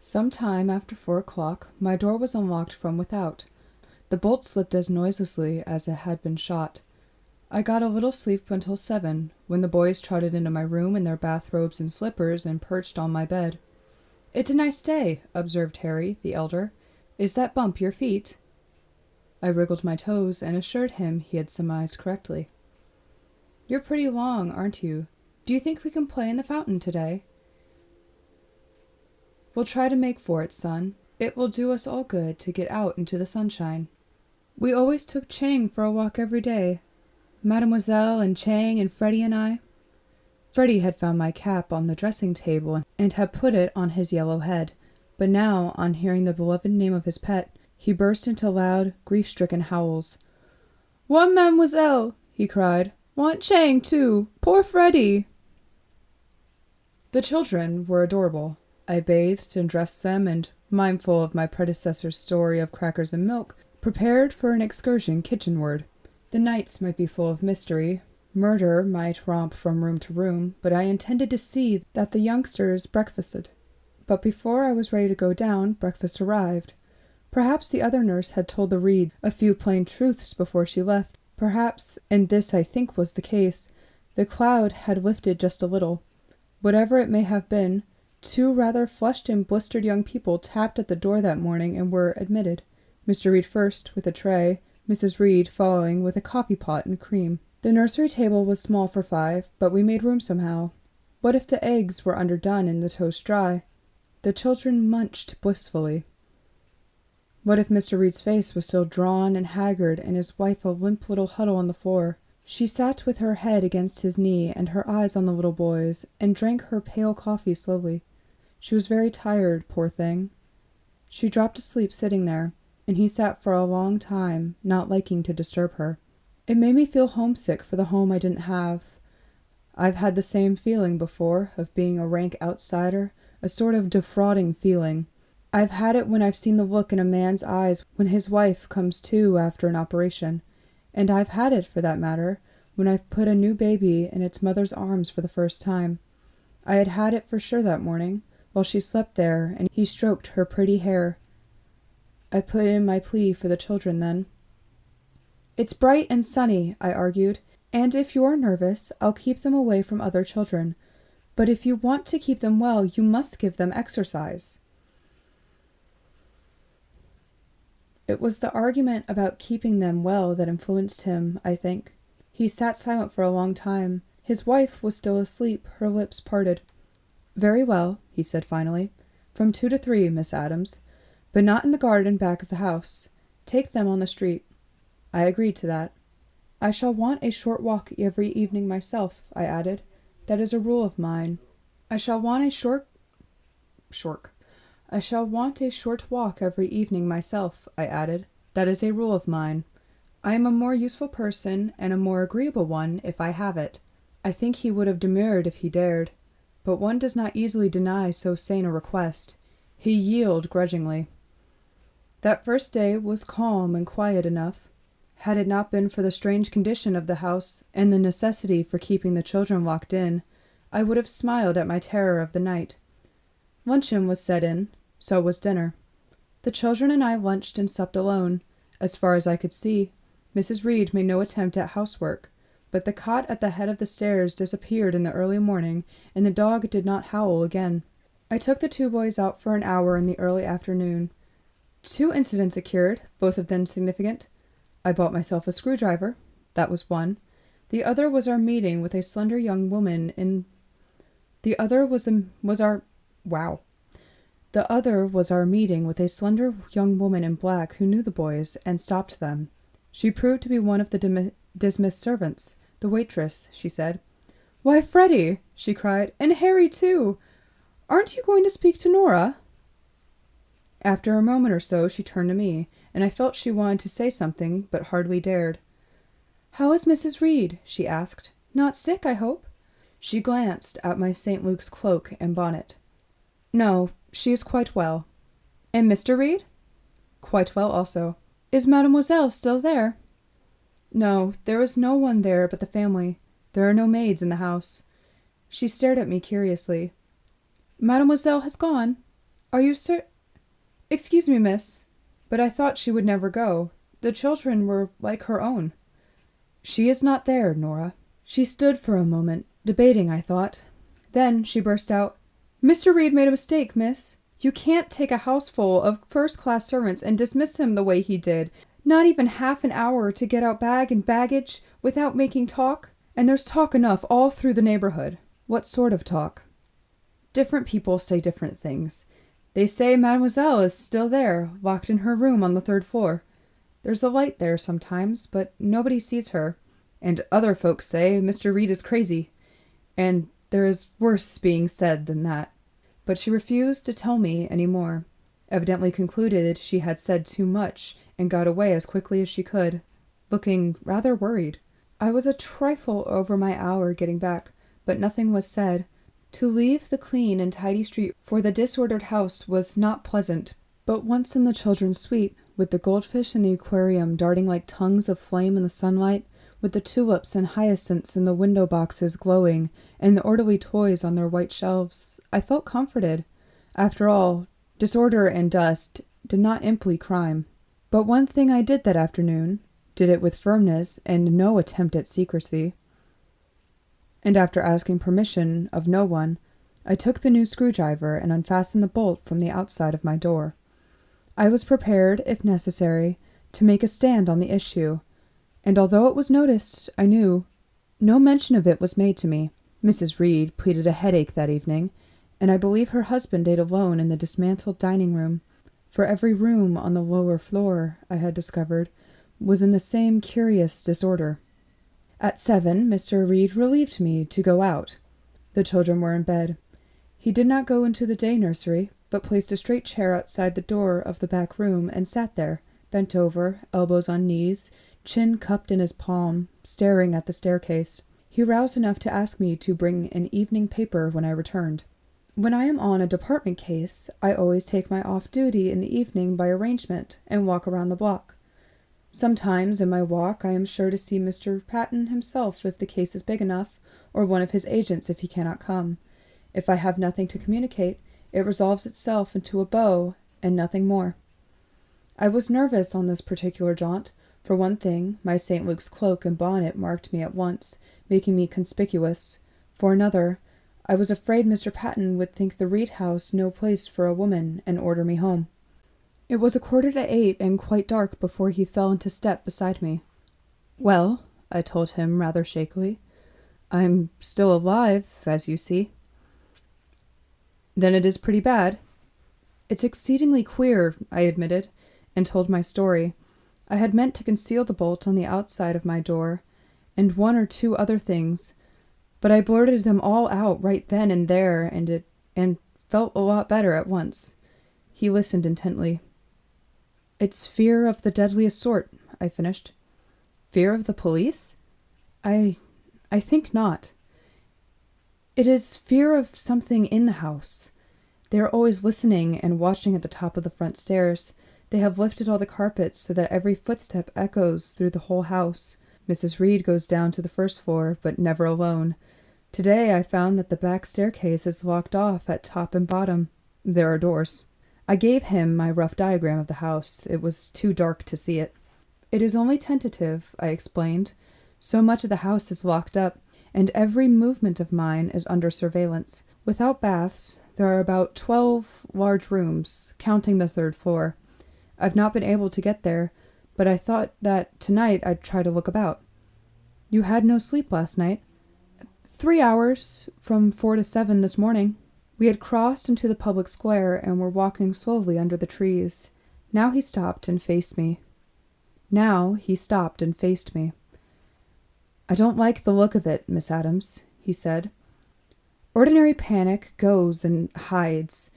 Some time after 4 o'clock, my door was unlocked from without. The bolt slipped as noiselessly as it had been shot. I got a little sleep until 7, when the boys trotted into my room in their bathrobes and slippers and perched on my bed. "It's a nice day," observed Harry, the elder. "Is that bump your feet?" I wriggled my toes and assured him he had surmised correctly. "You're pretty long, aren't you? Do you think we can play in the fountain today?" "We'll try to make for it, son. It will do us all good to get out into the sunshine. We always took Chang for a walk every day. Mademoiselle and Chang and Freddie and I." Freddie had found my cap on the dressing table and had put it on his yellow head, but now, on hearing the beloved name of his pet, he burst into loud, grief-stricken howls. "Want Mademoiselle!" he cried. "Want Chang, too! Poor Freddie!" The children were adorable. I bathed and dressed them, and, mindful of my predecessor's story of crackers and milk, prepared for an excursion kitchenward. The nights might be full of mystery. Murder might romp from room to room, but I intended to see that the youngsters breakfasted. But before I was ready to go down, breakfast arrived. Perhaps the other nurse had told the Reed a few plain truths before she left. Perhaps, and this I think was the case, the cloud had lifted just a little. Whatever it may have been, two rather flushed and blistered young people tapped at the door that morning and were admitted. Mr. Reed first, with a tray, Mrs. Reed following with a coffee pot and cream. The nursery table was small for 5, but we made room somehow. What if the eggs were underdone and the toast dry? The children munched blissfully. What if Mr. Reed's face was still drawn and haggard and his wife a limp little huddle on the floor? She sat with her head against his knee and her eyes on the little boys, and drank her pale coffee slowly. She was very tired, poor thing. She dropped asleep sitting there, and he sat for a long time, not liking to disturb her. It made me feel homesick for the home I didn't have. I've had the same feeling before, of being a rank outsider, a sort of defrauding feeling. I've had it when I've seen the look in a man's eyes when his wife comes to after an operation, and I've had it, for that matter, when I've put a new baby in its mother's arms for the first time. I had had it for sure that morning, while she slept there, and he stroked her pretty hair. I put in my plea for the children then. "It's bright and sunny," I argued, "and if you're nervous, I'll keep them away from other children. But if you want to keep them well, you must give them exercise." It was the argument about keeping them well that influenced him, I think. He sat silent for a long time. His wife was still asleep, her lips parted. "Very well," he said finally. "From 2 to 3, Miss Adams. But not in the garden back of the house. Take them on the street." I agreed to that. "I shall want a short walk every evening myself," I added. "That is a rule of mine. I shall want a short walk every evening myself," I added. "That is a rule of mine. I am a more useful person and a more agreeable one if I have it." I think he would have demurred if he dared, but one does not easily deny so sane a request. He yielded grudgingly. That first day was calm and quiet enough. Had it not been for the strange condition of the house and the necessity for keeping the children locked in, I would have smiled at my terror of the night. Luncheon was set in, so was dinner. The children and I lunched and supped alone. As far as I could see, Mrs. Reed made no attempt at housework, but the cot at the head of the stairs disappeared in the early morning, and the dog did not howl again. I took the 2 boys out for an hour in the early afternoon. 2 incidents occurred, both of them significant. I bought myself a screwdriver. That was one. The other was our meeting with a slender young woman in... The other was our meeting with a slender young woman in black who knew the boys and stopped them. She proved to be one of the dismissed servants, the waitress, she said. "Why, Freddie!" she cried. "And Harry, too! Aren't you going to speak to Nora?" After a moment or so, she turned to me, and I felt she wanted to say something, but hardly dared. "How is Mrs. Reed?" she asked. "Not sick, I hope?" She glanced at my St. Luke's cloak and bonnet. "No, she is quite well." "And Mr. Reed?" "Quite well also." "Is Mademoiselle still there?" "No, there is no one there but the family. There are no maids in the house." She stared at me curiously. "Mademoiselle has gone?" Are you Excuse me, miss, but I thought she would never go. The children were like her own. She is not there, Nora. She stood for a moment, debating, I thought. Then she burst out, Mr. Reed made a mistake, miss. You can't take a house full of first-class servants and dismiss him the way he did. Not even half an hour to get out bag and baggage without making talk. And there's talk enough all through the neighborhood. What sort of talk? Different people say different things. They say Mademoiselle is still there, locked in her room on the 3rd floor. There's a light there sometimes, but nobody sees her. And other folks say Mr. Reed is crazy. And there is worse being said than that. But she refused to tell me any more. Evidently concluded she had said too much and got away as quickly as she could, looking rather worried. I was a trifle over my hour getting back, but nothing was said. To leave the clean and tidy street for the disordered house was not pleasant, but once in the children's suite, with the goldfish in the aquarium darting like tongues of flame in the sunlight, with the tulips and hyacinths in the window boxes glowing, and the orderly toys on their white shelves, I felt comforted. After all, disorder and dust did not imply crime. But one thing I did that afternoon, did it with firmness and no attempt at secrecy. And after asking permission of no one, I took the new screwdriver and unfastened the bolt from the outside of my door. I was prepared, if necessary, to make a stand on the issue, and although it was noticed, I knew, no mention of it was made to me. Mrs. Reed pleaded a headache that evening, and I believe her husband ate alone in the dismantled dining room, for every room on the lower floor, I had discovered, was in the same curious disorder. At 7, Mr. Reed relieved me to go out. The children were in bed. He did not go into the day nursery, but placed a straight chair outside the door of the back room and sat there, bent over, elbows on knees, chin cupped in his palm, staring at the staircase. He roused enough to ask me to bring an evening paper when I returned. When I am on a department case, I always take my off-duty in the evening by arrangement and walk around the block. Sometimes in my walk I am sure to see Mr. Patton himself if the case is big enough, or one of his agents if he cannot come. If I have nothing to communicate, it resolves itself into a bow and nothing more. I was nervous on this particular jaunt. For one thing, my St. Luke's cloak and bonnet marked me at once, making me conspicuous. For another, I was afraid Mr. Patton would think the Reed house no place for a woman and order me home. It was 7:45 and quite dark before he fell into step beside me. Well, I told him rather shakily, I'm still alive, as you see. Then it is pretty bad. It's exceedingly queer, I admitted, and told my story. I had meant to conceal the bolt on the outside of my door, and 1 or 2 other things, but I blurted them all out right then and there, and felt a lot better at once. He listened intently. It's fear of the deadliest sort, I finished. Fear of the police? I think not. It is fear of something in the house. They are always listening and watching at the top of the front stairs. They have lifted all the carpets so that every footstep echoes through the whole house. Mrs. Reed goes down to the 1st floor, but never alone. Today I found that the back staircase is locked off at top and bottom. There are doors. I gave him my rough diagram of the house. It was too dark to see it. It is only tentative, I explained. So much of the house is locked up, and every movement of mine is under surveillance. Without baths, there are about 12 large rooms, counting the 3rd floor. I've not been able to get there, but I thought that tonight I'd try to look about. You had no sleep last night? 3 hours, from 4 to 7 this morning. We had crossed into the public square and were walking slowly under the trees. Now he stopped and faced me. I don't like the look of it, Miss Adams, he said. Ordinary panic goes and hides.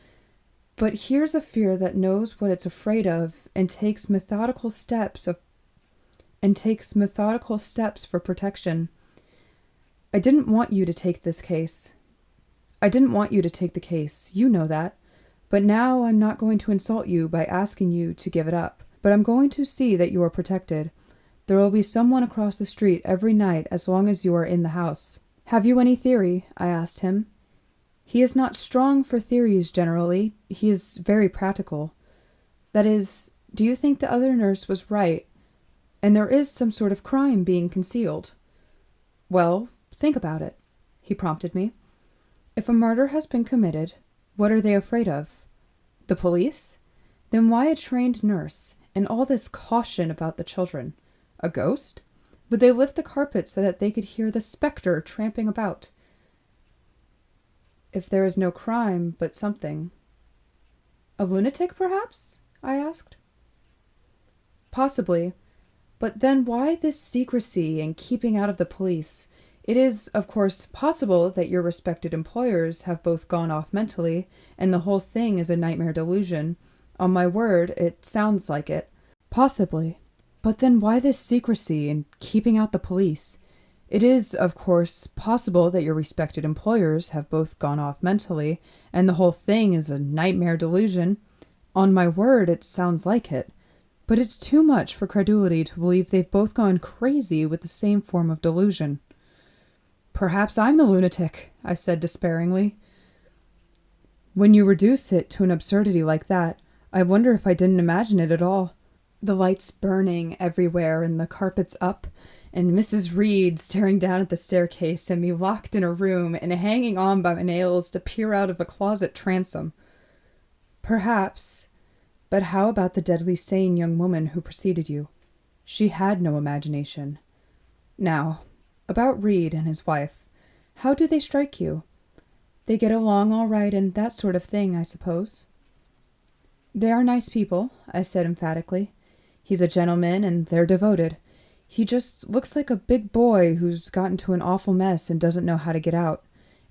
But here's a fear that knows what it's afraid of and takes methodical steps for protection. I didn't want you to take this case. I didn't want you to take the case, you know that. But now I'm not going to insult you by asking you to give it up. But I'm going to see that you are protected. There will be someone across the street every night as long as you are in the house. Have you any theory? I asked him. He is not strong for theories generally. He is very practical. That is, do you think the other nurse was right, and there is some sort of crime being concealed? Well, think about it, he prompted me. If a murder has been committed, what are they afraid of? The police? Then why a trained nurse, and all this caution about the children? A ghost? Would they lift the carpet so that they could hear the specter tramping about? If there is no crime, but something. A lunatic, perhaps? I asked. Possibly. But then why this secrecy and keeping out of the police? It is, of course, possible that your respected employers have both gone off mentally, and the whole thing is a nightmare delusion. On my word, it sounds like it. Possibly. But then why this secrecy and keeping out the police? It is, of course, possible that your respected employers have both gone off mentally, and the whole thing is a nightmare delusion. On my word, it sounds like it. But it's too much for credulity to believe they've both gone crazy with the same form of delusion. Perhaps I'm the lunatic, I said despairingly. When you reduce it to an absurdity like that, I wonder if I didn't imagine it at all. The lights burning everywhere and the carpets up, and Mrs. Reed staring down at the staircase and me locked in a room and hanging on by my nails to peer out of a closet transom. Perhaps, but how about the deadly sane young woman who preceded you? She had no imagination. Now, about Reed and his wife. How do they strike you? They get along all right and that sort of thing, I suppose. They are nice people, I said emphatically. He's a gentleman and they're devoted. He just looks like a big boy who's got into an awful mess and doesn't know how to get out.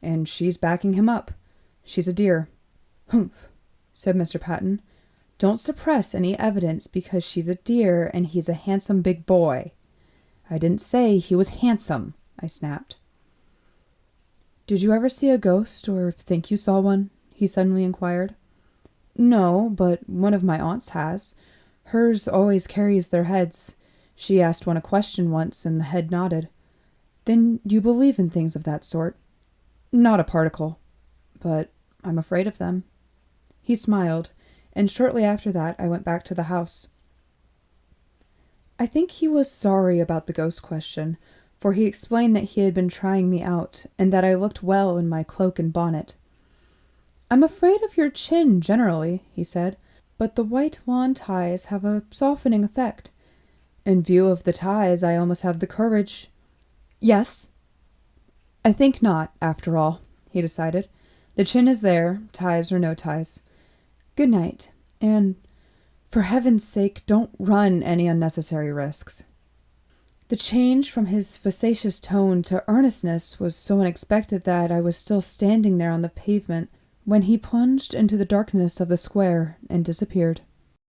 And she's backing him up. She's a dear. Humph, said Mr. Patton. Don't suppress any evidence because she's a dear and he's a handsome big boy. I didn't say he was handsome, I snapped. Did you ever see a ghost or think you saw one? He suddenly inquired. No, but one of my aunts has. Hers always carries their heads. She asked one a question once and the head nodded. Then you believe in things of that sort? Not a particle. But I'm afraid of them. He smiled, and shortly after that I went back to the house. I think he was sorry about the ghost question, for he explained that he had been trying me out, and that I looked well in my cloak and bonnet. I'm afraid of your chin generally, he said, but the white lawn ties have a softening effect. In view of the ties, I almost have the courage. Yes. I think not, after all, he decided. The chin is there, ties or no ties. Good night, and for heaven's sake, don't run any unnecessary risks. The change from his facetious tone to earnestness was so unexpected that I was still standing there on the pavement when he plunged into the darkness of the square and disappeared.